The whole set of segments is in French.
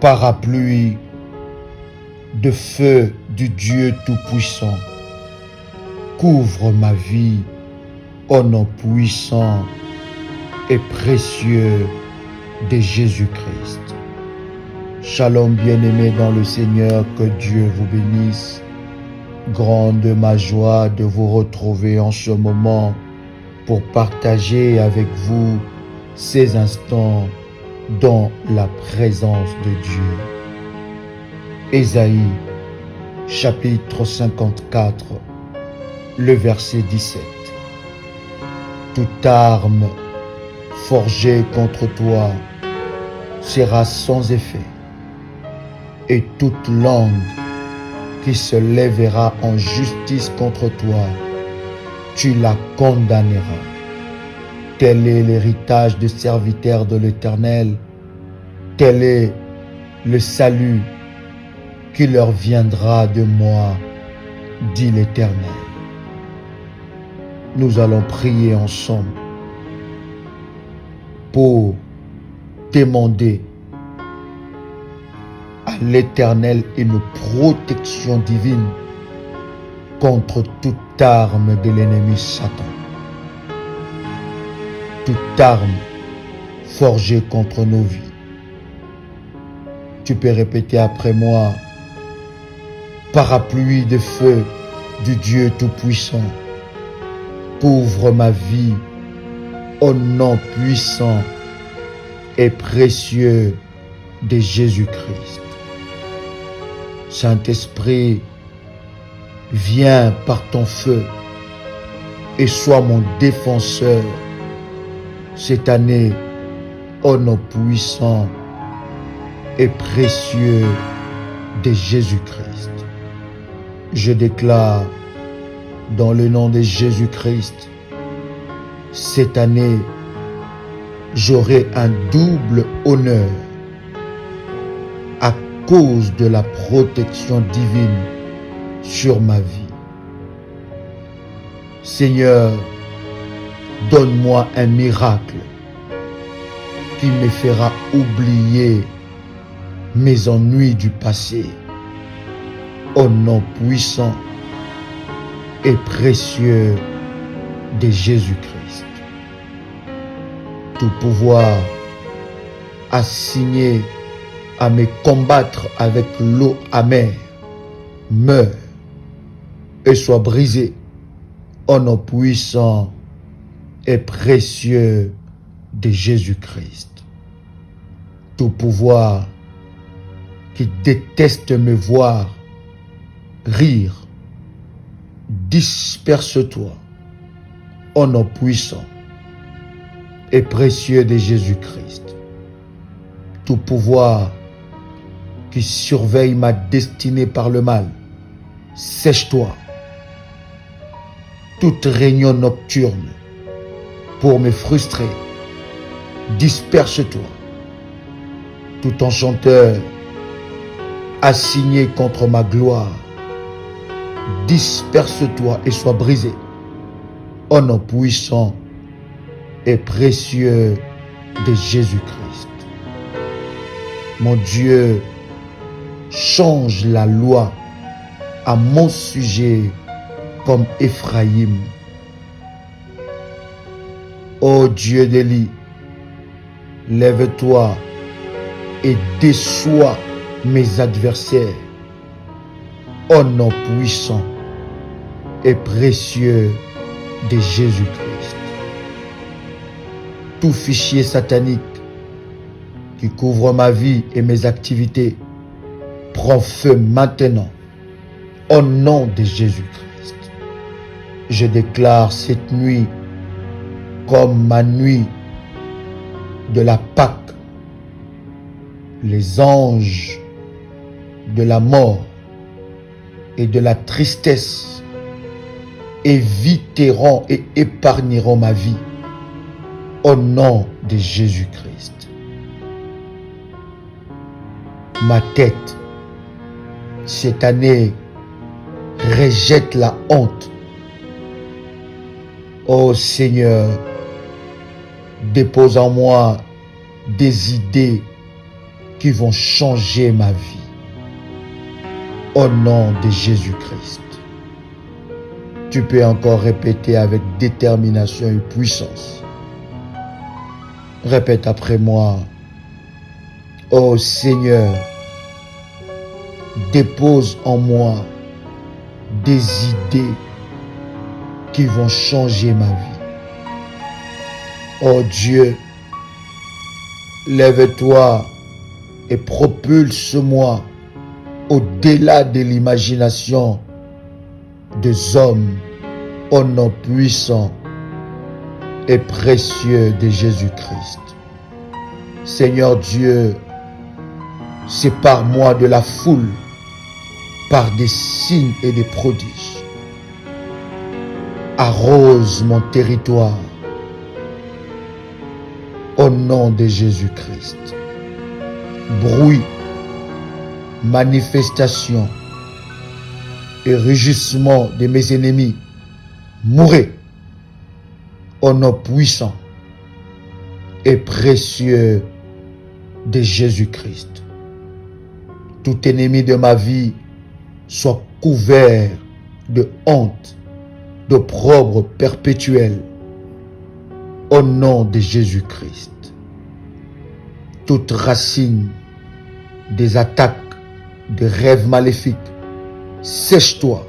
parapluie de feu du Dieu Tout-Puissant, couvre ma vie au nom puissant et précieux de Jésus-Christ. Shalom bien-aimés dans le Seigneur, que Dieu vous bénisse. Grande ma joie de vous retrouver en ce moment pour partager avec vous ces instants dans la présence de Dieu. Ésaïe, chapitre 54, le verset 17. Toute arme forgée contre toi sera sans effet, et toute langue qui se lèvera en justice contre toi, tu la condamneras. Tel est l'héritage des serviteurs de l'Éternel, tel est le salut qui leur viendra de moi, dit l'Éternel. Nous allons prier ensemble pour demander à l'Éternel une protection divine contre toute arme de l'ennemi Satan. Toute arme forgée contre nos vies. Tu peux répéter après moi: parapluie de feu du Dieu Tout-Puissant, couvre ma vie au nom puissant et précieux de Jésus-Christ. Saint-Esprit, viens par ton feu et sois mon défenseur cette année au nom puissant et précieux de Jésus-Christ. Je déclare dans le nom de Jésus-Christ, cette année, j'aurai un double honneur à cause de la protection divine sur ma vie. Seigneur, donne-moi un miracle qui me fera oublier mes ennuis du passé. Au nom puissant et précieux de Jésus-Christ. Tout pouvoir assigné à me combattre avec l'eau amère meurt et soit brisé au nom puissant et précieux de Jésus-Christ. Tout pouvoir qui déteste me voir rire, disperse-toi au nom puissant et précieux de Jésus-Christ. Tout pouvoir qui surveille ma destinée par le mal, sèche-toi. Toute réunion nocturne pour me frustrer, disperse-toi. Tout enchanteur assigné contre ma gloire, disperse-toi et sois brisé au nom puissant et précieux de Jésus-Christ. Mon Dieu, change la loi à mon sujet comme Éphraïm. Ô Dieu d'Élie, lève-toi et déçois mes adversaires au nom puissant et précieux de Jésus-Christ. Tout fichier satanique qui couvre ma vie et mes activités prend feu maintenant au nom de Jésus-Christ. Je déclare cette nuit comme ma nuit de la Pâque. Les anges de la mort et de la tristesse éviteront et épargneront ma vie au nom de Jésus-Christ. Ma tête, cette année, rejette la honte. Ô Seigneur, dépose en moi des idées qui vont changer ma vie. Au nom de Jésus-Christ. Tu peux encore répéter avec détermination et puissance. Répète après moi. Ô Seigneur, dépose en moi des idées qui vont changer ma vie. Ô Dieu, lève-toi et propulse-moi au-delà de l'imagination des hommes, au nom puissant et précieux de Jésus-Christ. Seigneur Dieu, sépare-moi de la foule par des signes et des prodiges. Arrose mon territoire au nom de Jésus-Christ. Bruit, manifestation et rugissement de mes ennemis, mourez au nom puissant et précieux de Jésus-Christ. Tout ennemi de ma vie soit couvert de honte, d'opprobre perpétuel au nom de Jésus-Christ. Toute racine des attaques, des rêves maléfiques, sèche-toi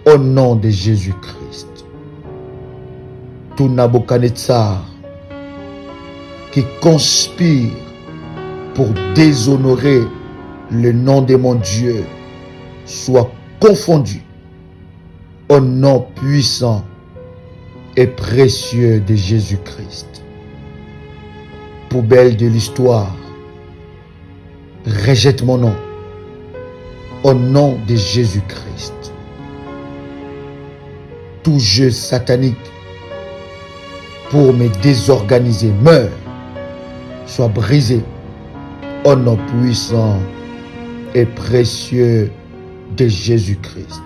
au nom de Jésus-Christ. Tout Nabuchodonosor qui conspire pour déshonorer le nom de mon Dieu soit confondu au nom puissant et précieux de Jésus-Christ. Poubelle de l'histoire, rejette mon nom au nom de Jésus-Christ. Tout jeu satanique pour me désorganiser meurt, soit brisé au nom puissant et précieux de Jésus-Christ.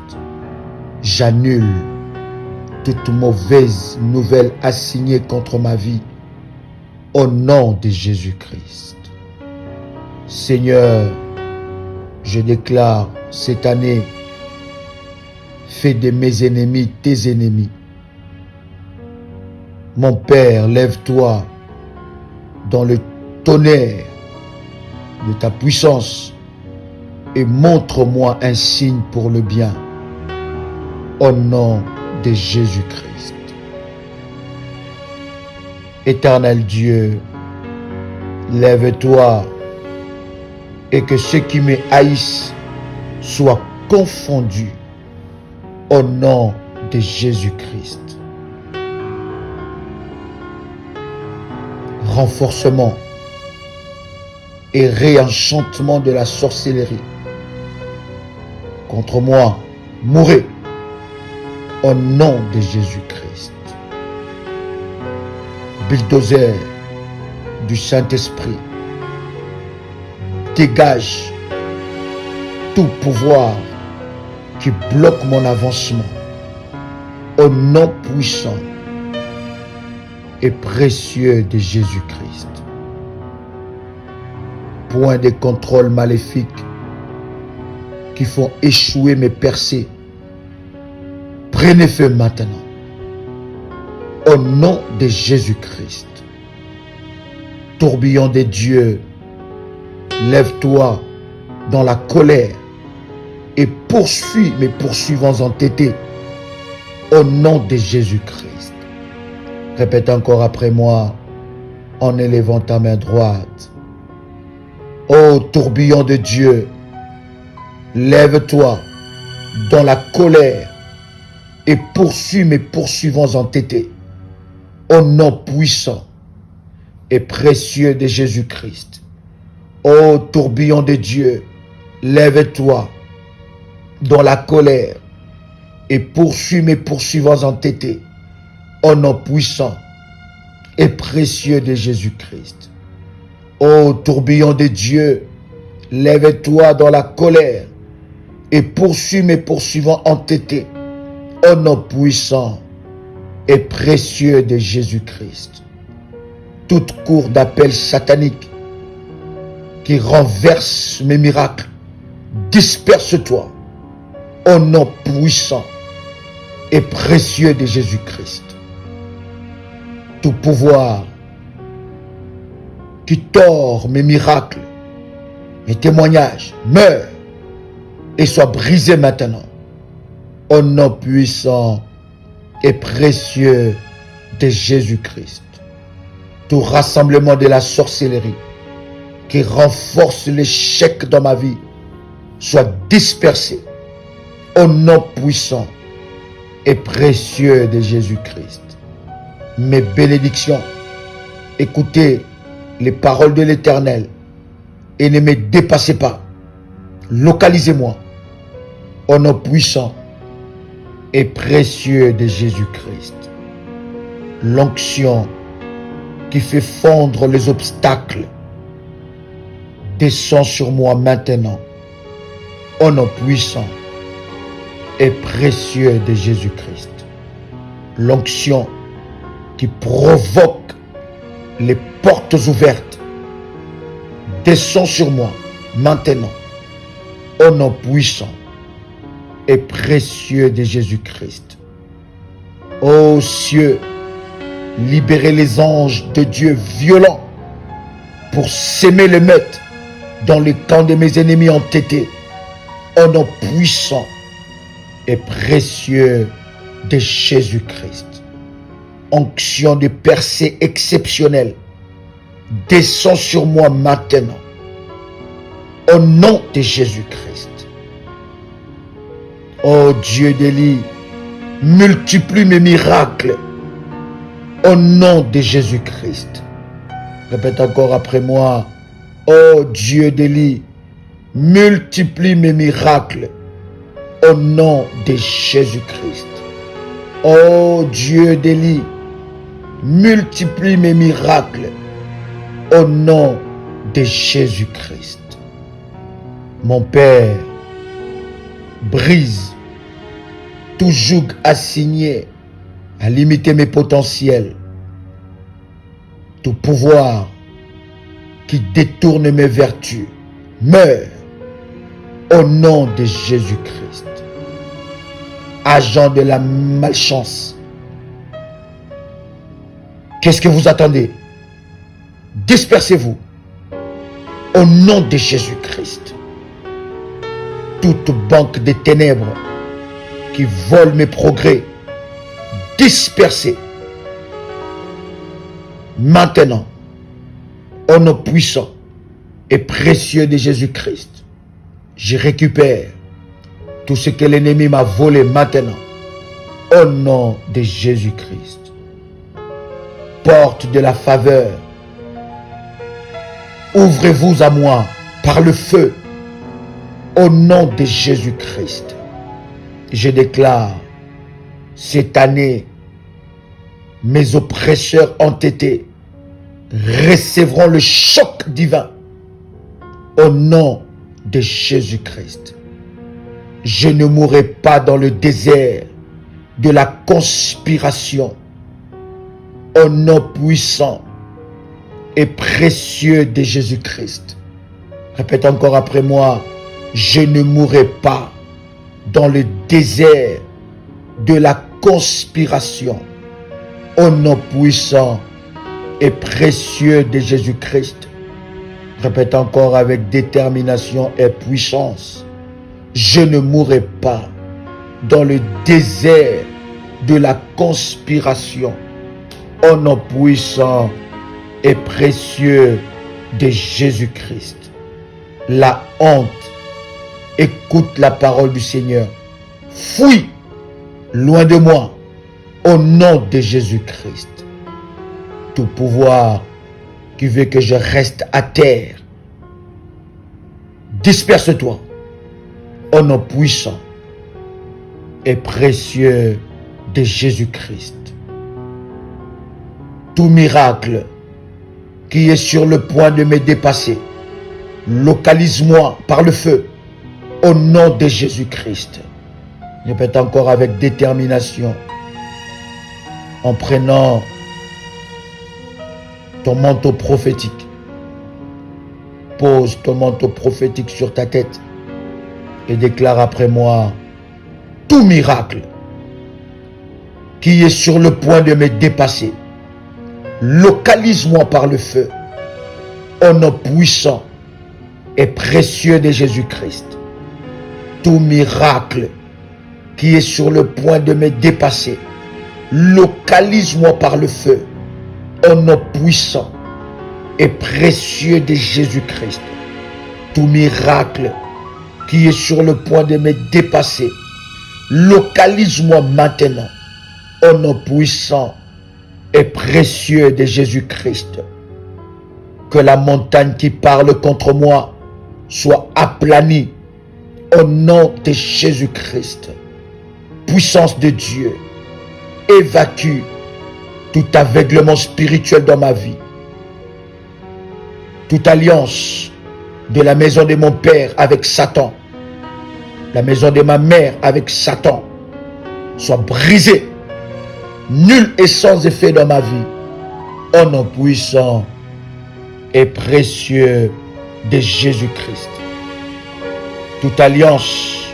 J'annule toute mauvaise nouvelle assignée contre ma vie au nom de Jésus-Christ. Seigneur, je déclare cette année, fais de mes ennemis tes ennemis. Mon Père, lève-toi dans le tonnerre de ta puissance et montre-moi un signe pour le bien. Au nom de Jésus-Christ. Éternel Dieu, lève-toi et que ceux qui me haïssent soient confondus au nom de Jésus-Christ. Renforcement et réenchantement de la sorcellerie contre moi, mourez au nom de Jésus-Christ. Bulldozer du Saint-Esprit, dégage tout pouvoir qui bloque mon avancement au nom puissant et précieux de Jésus-Christ. Point de contrôle maléfique qui font échouer mes percées, prenez feu maintenant. Au nom de Jésus-Christ. Tourbillon des dieux, lève-toi dans la colère et poursuis mes poursuivants entêtés. Au nom de Jésus-Christ. Répète encore après moi en élevant ta main droite. Ô tourbillon de Dieu, lève-toi dans la colère et poursuis mes poursuivants entêtés. Au nom puissant et précieux de Jésus-Christ. Ô tourbillon de Dieu, lève-toi dans la colère et poursuis mes poursuivants entêtés. Au nom puissant et précieux de Jésus-Christ. Ô tourbillon de Dieu, lève-toi dans la colère et poursuis mes poursuivants entêtés. Au nom puissant et précieux de Jésus-Christ. Toute cour d'appel satanique qui renverse mes miracles, disperse-toi au nom puissant et précieux de Jésus-Christ. Tout pouvoir qui tord mes miracles, mes témoignages, meurt et soit brisé maintenant au nom puissant et précieux de Jésus-Christ. Tout rassemblement de la sorcellerie qui renforce l'échec dans ma vie soit dispersé au nom puissant et précieux de Jésus-Christ. Mes bénédictions, écoutez les paroles de l'Éternel et ne me dépassez pas. Localisez-moi au nom puissant et précieux de Jésus-Christ. L'onction qui fait fondre les obstacles descend sur moi maintenant au nom puissant et précieux de Jésus-Christ. L'onction qui provoque les portes ouvertes descend sur moi maintenant au nom puissant et précieux de Jésus-Christ. Ô cieux, libérez les anges de Dieu violents pour s'aimer les meutes dans le camp de mes ennemis entêtés au nom puissant et précieux de Jésus-Christ. Onction de percée exceptionnelle descend sur moi maintenant au nom de Jésus-Christ. Ô Dieu d'Élie, multiplie mes miracles au nom de Jésus-Christ. Répète encore après moi. Ô Dieu d'Élie, multiplie mes miracles au nom de Jésus-Christ. Ô Dieu d'Élie, multiplie mes miracles au nom de Jésus-Christ. Mon Père, brise tout joug assigné à limiter mes potentiels, tout pouvoir qui détourne mes vertus, meurt au nom de Jésus-Christ. Agent de la malchance, qu'est-ce que vous attendez? Dispersez-vous au nom de Jésus-Christ. Toute banque des ténèbres qui vole mes progrès, dispersez maintenant au nom puissant et précieux de Jésus-Christ. Je récupère tout ce que l'ennemi m'a volé maintenant au nom de Jésus-Christ. Porte de la faveur, ouvrez-vous à moi par le feu au nom de Jésus-Christ. Je déclare, cette année, mes oppresseurs entêtés recevront le choc divin au nom de Jésus-Christ. Je ne mourrai pas dans le désert de la conspiration au nom puissant et précieux de Jésus-Christ. Répète encore après moi, je ne mourrai pas dans le désert de la conspiration au nom puissant et précieux de Jésus-Christ. Répète encore avec détermination et puissance. Je ne mourrai pas dans le désert de la conspiration au nom puissant et précieux de Jésus-Christ. La honte, écoute la parole du Seigneur. Fuis loin de moi au nom de Jésus-Christ. Tout pouvoir qui veut que je reste à terre, disperse-toi au nom puissant et précieux de Jésus-Christ. Tout miracle qui est sur le point de me dépasser, localise-moi par le feu au nom de Jésus-Christ. Répète encore avec détermination en prenant ton manteau prophétique Pose ton manteau prophétique sur ta tête et déclare après moi: tout miracle qui est sur le point de me dépasser, localise-moi par le feu, au nom puissant et précieux de Jésus-Christ. Tout miracle qui est sur le point de me dépasser, localise-moi par le feu, au nom puissant et précieux de Jésus-Christ. Tout miracle qui est sur le point de me dépasser, localise-moi maintenant, au nom puissant et précieux de Jésus-Christ. Que la montagne qui parle contre moi soit aplanie au nom de Jésus-Christ. Puissance de Dieu, évacue tout aveuglement spirituel dans ma vie. Toute alliance de la maison de mon père avec Satan, la maison de ma mère avec Satan, soit brisée, nulle et sans effet dans ma vie, au nom puissant et précieux de Jésus-Christ. Toute alliance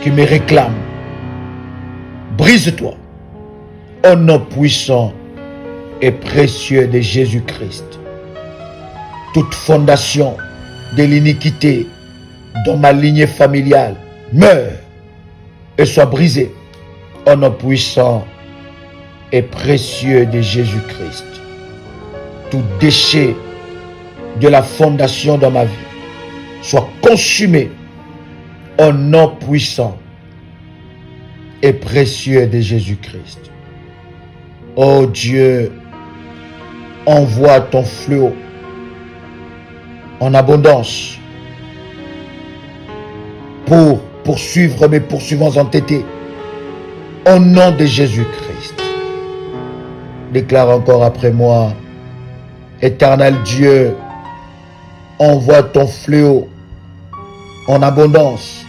qui me réclame, brise-toi, au nom puissant et précieux de Jésus-Christ. Toute fondation de l'iniquité dans ma lignée familiale meurt et soit brisée, au nom puissant et précieux de Jésus-Christ. Tout déchet de la fondation dans ma vie soit consumé au nom puissant et précieux de Jésus-Christ. Oh Dieu, envoie ton fléau en abondance pour poursuivre mes poursuivants entêtés au nom de Jésus-Christ. Déclare encore après moi: Éternel Dieu, envoie ton fléau en abondance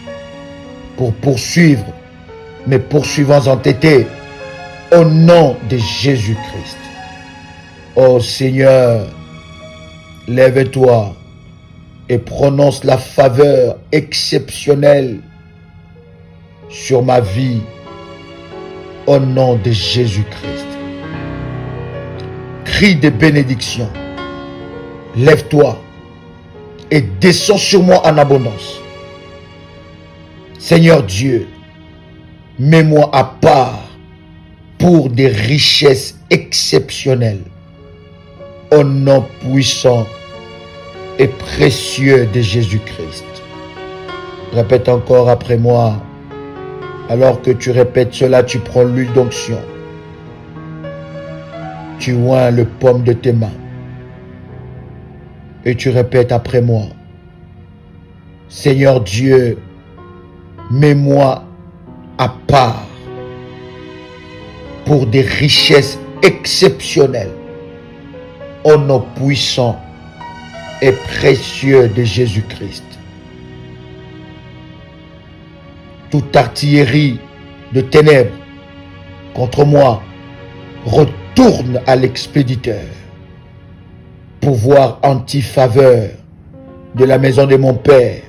pour poursuivre mes poursuivants entêtés au nom de Jésus-Christ. Oh Seigneur, lève-toi et prononce la faveur exceptionnelle sur ma vie au nom de Jésus-Christ. Crie de bénédiction. Lève-toi et descends sur moi en abondance. Seigneur Dieu, mets-moi à part pour des richesses exceptionnelles au nom puissant et précieux de Jésus-Christ. Répète encore après moi. Alors que tu répètes cela, tu prends l'huile d'onction. Tu oins le paume de tes mains. Et tu répètes après moi. Seigneur Dieu, mets-moi à part pour des richesses exceptionnelles au nom puissant et précieux de Jésus-Christ. Toute artillerie de ténèbres contre moi retourne à l'expéditeur. Pouvoir anti-faveur de la maison de mon père,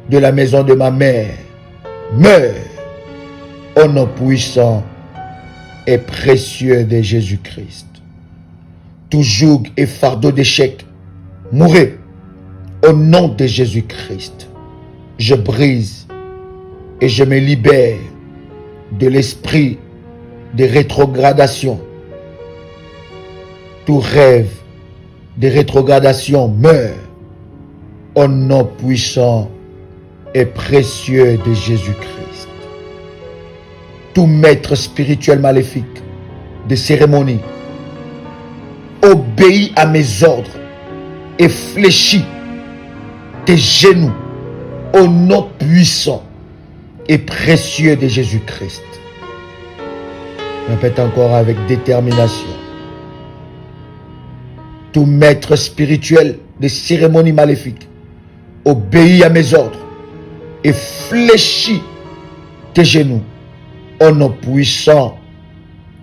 de la maison de ma mère, meurt au nom puissant et précieux de Jésus-Christ. Tout joug et fardeau d'échec, mourez au nom de Jésus-Christ. Je brise et je me libère de l'esprit de rétrogradation. Tout rêve de rétrogradation meurt au nom puissant et précieux de Jésus-Christ. Tout maître spirituel maléfique de cérémonie obéit à mes ordres et fléchit tes genoux au nom puissant et précieux de Jésus-Christ. Répète encore avec détermination. Tout maître spirituel de cérémonie maléfique obéit à mes ordres et fléchit tes genoux au nom puissant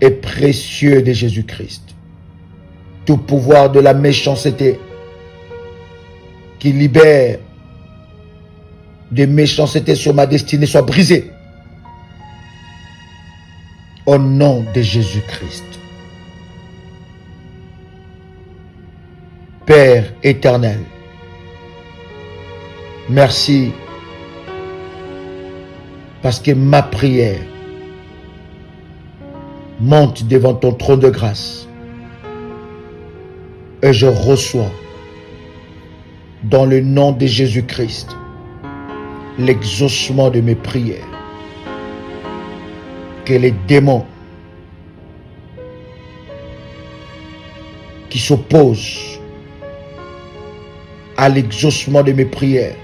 et précieux de Jésus-Christ. Tout pouvoir de la méchanceté qui libère des méchancetés sur ma destinée soit brisé. Au nom de Jésus-Christ. Père éternel, merci parce que ma prière monte devant ton trône de grâce et je reçois dans le nom de Jésus-Christ l'exaucement de mes prières. Que les démons qui s'opposent à l'exaucement de mes prières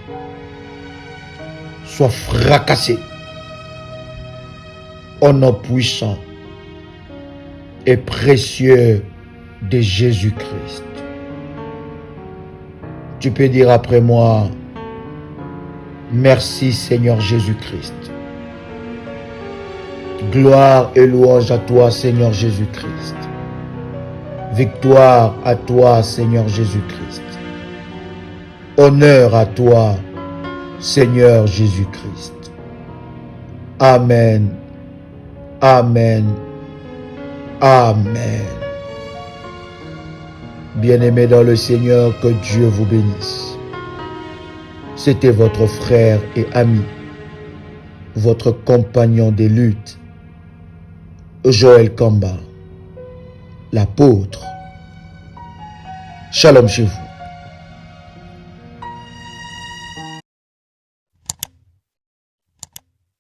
soient fracassés au nom puissant et précieux de Jésus-Christ. Tu peux dire après moi, merci Seigneur Jésus-Christ. Gloire et louange à toi Seigneur Jésus-Christ. Victoire à toi Seigneur Jésus-Christ. Honneur à toi Seigneur Jésus-Christ. Amen. Amen. Amen. Bien-aimés dans le Seigneur, que Dieu vous bénisse. C'était votre frère et ami, votre compagnon de lutte, Joël Kamba, l'apôtre. Shalom chez vous.